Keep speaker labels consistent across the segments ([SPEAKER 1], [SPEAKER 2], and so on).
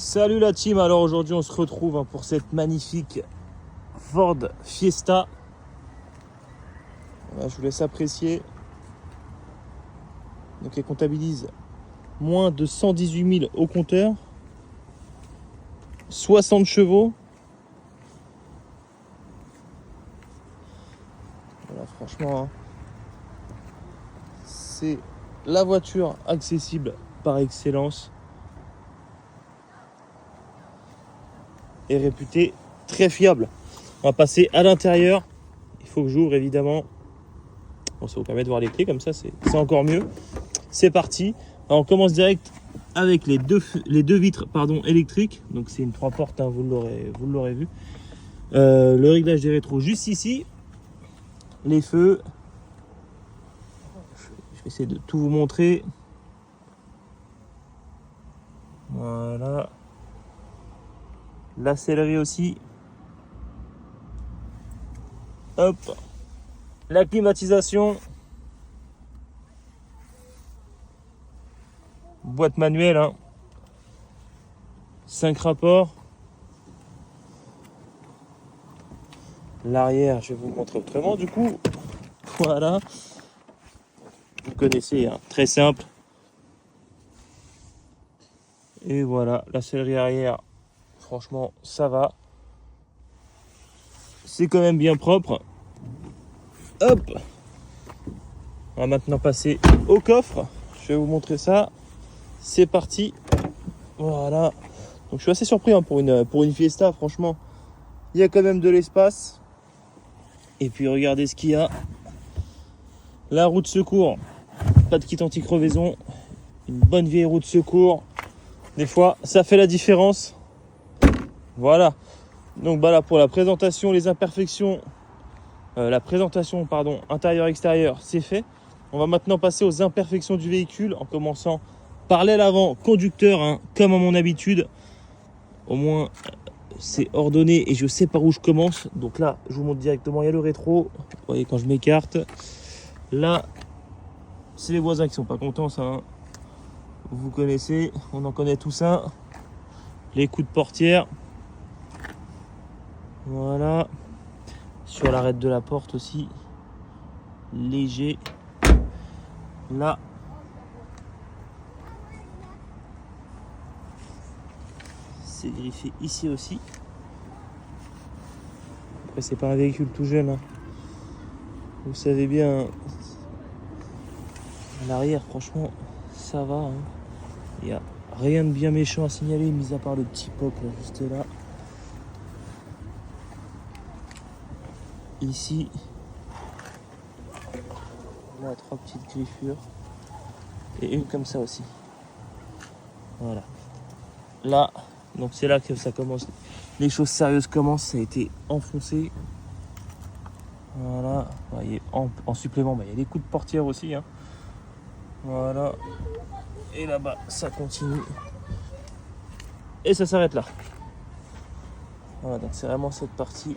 [SPEAKER 1] Salut la team, alors aujourd'hui on se retrouve pour cette magnifique Ford Fiesta. Voilà, je vous laisse apprécier. Donc elle comptabilise moins de 118 000 au compteur, 60 chevaux. Voilà, franchement, c'est la voiture accessible par excellence et réputée très fiable. On va passer à l'intérieur. Il faut que j'ouvre évidemment. Bon, ça vous permet de voir les clés comme ça, c'est encore mieux. C'est parti. Alors, on commence direct avec les deux vitres électriques. Donc c'est une 3 portes, vous l'aurez vu. Le réglage des rétros juste ici. Les feux. Je vais essayer de tout vous montrer. Voilà. La sellerie aussi. Hop. La climatisation. Boîte manuelle. 5 rapports. L'arrière, je vais vous montrer autrement du coup. Voilà. Vous connaissez, très simple. Et voilà, la sellerie arrière. Franchement, ça va. C'est quand même bien propre. Hop. On va maintenant passer au coffre. Je vais vous montrer ça. C'est parti. Voilà. Donc je suis assez surpris pour une Fiesta, franchement. Il y a quand même de l'espace. Et puis regardez ce qu'il y a. La roue de secours. Pas de kit anti-crevaison. Une bonne vieille roue de secours. Des fois, ça fait la différence. Voilà. Donc là pour la présentation, les imperfections, intérieur-extérieur, c'est fait. On va maintenant passer aux imperfections du véhicule en commençant par l'aile avant conducteur, comme à mon habitude. Au moins, c'est ordonné et je sais par où je commence. Donc là, je vous montre directement, il y a le rétro. Vous voyez quand je m'écarte. Là, c'est les voisins qui sont pas contents, ça. Vous connaissez, on en connaît tout ça. Les coups de portière. Voilà. Sur l'arête de la porte aussi. Léger. Là. C'est griffé ici aussi. Après, c'est pas un véhicule tout jeune. Vous savez bien. À l'arrière, franchement, ça va. Il n'y a rien de bien méchant à signaler, mis à part le petit pop là, juste là. Ici, on a 3 petites griffures et une comme ça aussi. Voilà. Là, donc c'est là que ça commence. Les choses sérieuses commencent. Ça a été enfoncé. Voilà. Vous voyez, en supplément, il y a des coups de portière aussi. Voilà. Et là-bas, ça continue. Et ça s'arrête là. Voilà, donc c'est vraiment cette partie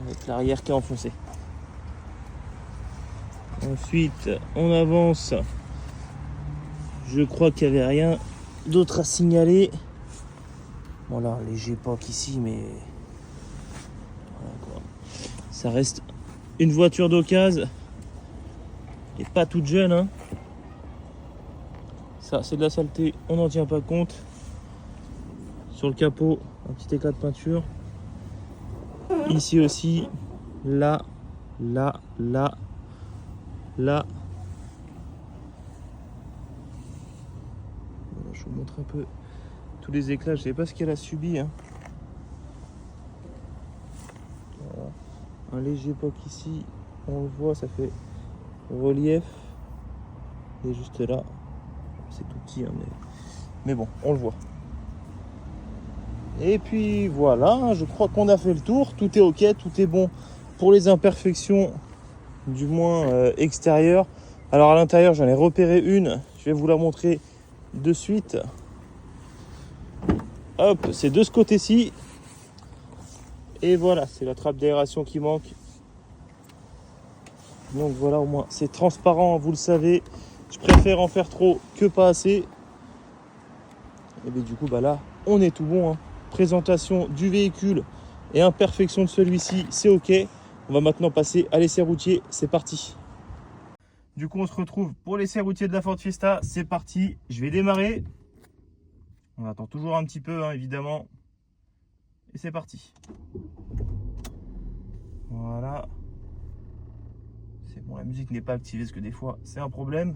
[SPEAKER 1] avec l'arrière qui est enfoncé. Ensuite, on avance. Je crois qu'il n'y avait rien d'autre à signaler. Bon là, léger POC ici, mais voilà, quoi. Ça reste une voiture d'occasion et pas toute jeune. Ça, c'est de la saleté, on n'en tient pas compte. Sur le capot, un petit éclat de peinture. Ici aussi, là. Voilà, je vous montre un peu tous les éclats. Je ne sais pas ce qu'elle a subi. Voilà. Un léger poc ici, on le voit, ça fait relief. Et juste là, c'est tout petit, mais bon, on le voit. Et puis voilà, je crois qu'on a fait le tour. Tout est ok, tout est bon pour les imperfections, du moins extérieures. Alors à l'intérieur, j'en ai repéré une. Je vais vous la montrer de suite. Hop, c'est de ce côté-ci. Et voilà, c'est la trappe d'aération qui manque. Donc voilà, au moins c'est transparent, vous le savez. Je préfère en faire trop que pas assez. Et bien du coup, bah là, on est tout bon. Hein. Présentation du véhicule et imperfection de celui-ci, c'est OK. On va maintenant passer à l'essai routier. C'est parti. Du coup, on se retrouve pour l'essai routier de la Ford Fiesta. C'est parti. Je vais démarrer. On attend toujours un petit peu, hein, évidemment. Et c'est parti. Voilà. C'est bon, la musique n'est pas activée parce que des fois, c'est un problème.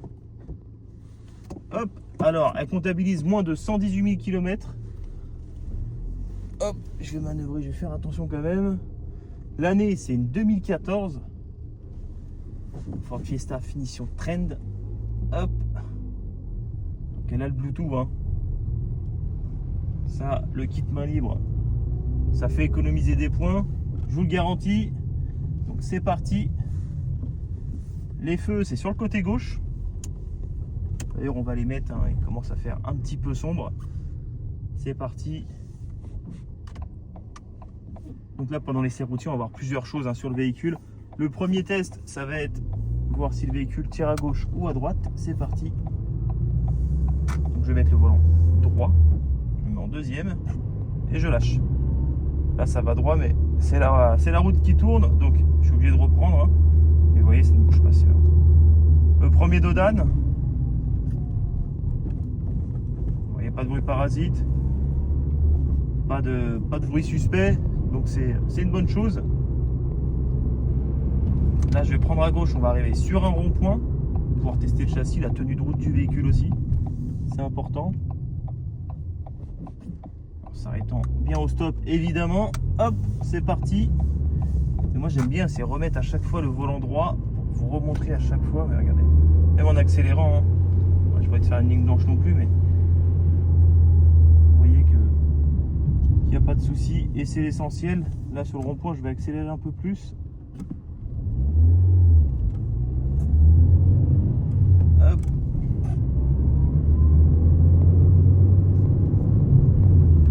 [SPEAKER 1] Hop. Alors, elle comptabilise moins de 118 000 km. Hop, je vais manœuvrer, je vais faire attention quand même. L'année, c'est une 2014. Ford Fiesta finition Trend. Hop. Donc elle a le Bluetooth. Hein. Ça, le kit main libre, ça fait économiser des points. Je vous le garantis. Donc c'est parti. Les feux, c'est sur le côté gauche. D'ailleurs, on va les mettre. Hein, il commence à faire un petit peu sombre. C'est parti. Donc là, pendant l'essai routier, on va voir plusieurs choses hein, sur le véhicule. Le premier test, ça va être voir si le véhicule tire à gauche ou à droite. C'est parti. Donc je vais mettre le volant droit. Je le mets en deuxième et je lâche. Là, ça va droit, mais c'est la route qui tourne. Donc je suis obligé de reprendre. Hein. Mais vous voyez, ça ne bouge pas. Le premier dodan. Vous voyez, pas de bruit parasite. Pas de bruit suspect. Donc c'est une bonne chose. Là, je vais prendre à gauche. On va arriver sur un rond-point. Pouvoir tester le châssis, la tenue de route du véhicule aussi. C'est important. En s'arrêtant bien au stop, évidemment. Hop, c'est parti. Et moi, j'aime bien, c'est remettre à chaque fois le volant droit. Pour vous remontrer à chaque fois. Mais regardez, même en accélérant. Hein. Je vais pas te faire une ligne blanche non plus, mais vous voyez que il n'y a pas de souci. Et c'est l'essentiel. Là, sur le rond-point, je vais accélérer un peu plus. Hop.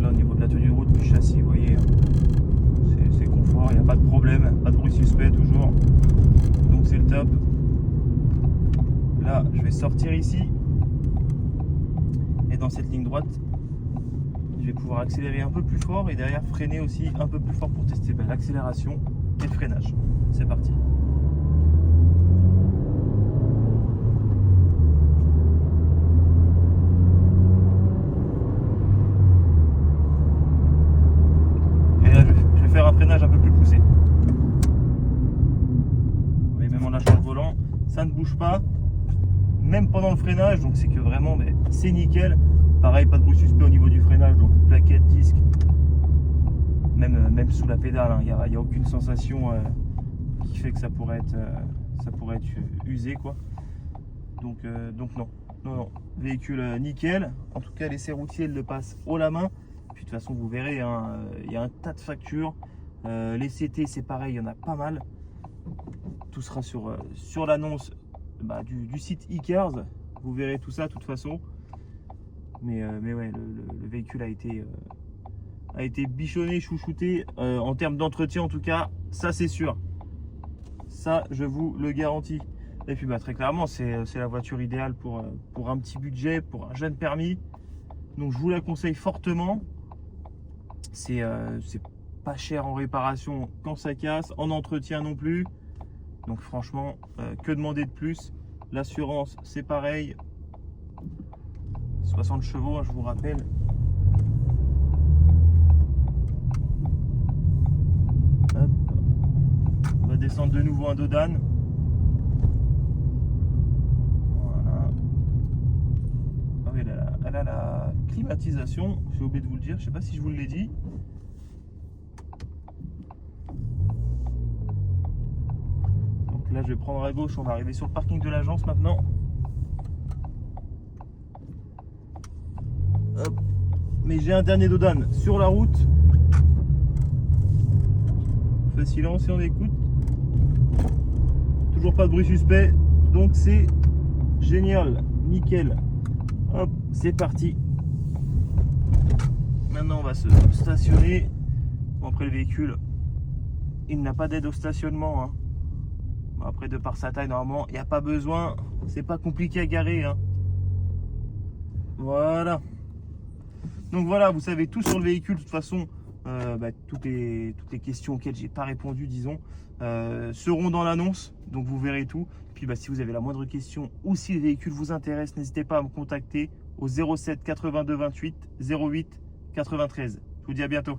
[SPEAKER 1] Là, au niveau de la tenue de route du châssis, vous voyez, c'est confort, il n'y a pas de problème, pas de bruit suspect toujours. Donc c'est le top. Là, je vais sortir ici. Et dans cette ligne droite, je vais pouvoir accélérer un peu plus fort et derrière freiner aussi un peu plus fort pour tester l'accélération et le freinage. C'est parti. Et là, je vais faire un freinage un peu plus poussé. Vous voyez, même en lâchant le volant, ça ne bouge pas. Même pendant le freinage, donc c'est que vraiment c'est nickel. Pareil, pas de bruit suspect au niveau du freinage, donc plaquette, disque, même sous la pédale, il n'y a aucune sensation qui fait que ça pourrait être usé quoi. Donc non, véhicule nickel. En tout cas, l'essai routier il le passe haut la main. Puis de toute façon, vous verrez, hein, il y a un tas de factures. Les CT, c'est pareil, il y en a pas mal. Tout sera sur l'annonce du site eCars. Vous verrez tout ça de toute façon. Mais ouais, le véhicule a été bichonné, chouchouté en termes d'entretien en tout cas, ça c'est sûr. Ça, je vous le garantis. Et puis très clairement, c'est la voiture idéale pour un petit budget, pour un jeune permis. Donc je vous la conseille fortement. C'est pas cher en réparation quand ça casse, en entretien non plus. Donc franchement, que demander de plus? L'assurance, c'est pareil. 60 chevaux, hein, je vous rappelle. Hop. On va descendre de nouveau un dodan. Voilà. Ah oui, elle a la climatisation. J'ai oublié de vous le dire. Je sais pas si je vous l'ai dit. Donc là, je vais prendre à gauche. On va arriver sur le parking de l'agence maintenant. Hop. Mais j'ai un dernier dodan sur la route. On fait silence et on écoute. Toujours pas de bruit suspect. Donc c'est génial. Nickel. Hop, c'est parti. Maintenant on va se stationner. Bon, après le véhicule, il n'a pas d'aide au stationnement. Hein. Bon, après de par sa taille, normalement, il n'y a pas besoin. C'est pas compliqué à garer. Hein. Voilà. Donc voilà, vous savez tout sur le véhicule. De toute façon, toutes les questions auxquelles j'ai pas répondu, disons, seront dans l'annonce. Donc vous verrez tout. Puis si vous avez la moindre question ou si le véhicule vous intéresse, n'hésitez pas à me contacter au 07 82 28 08 93. Je vous dis à bientôt.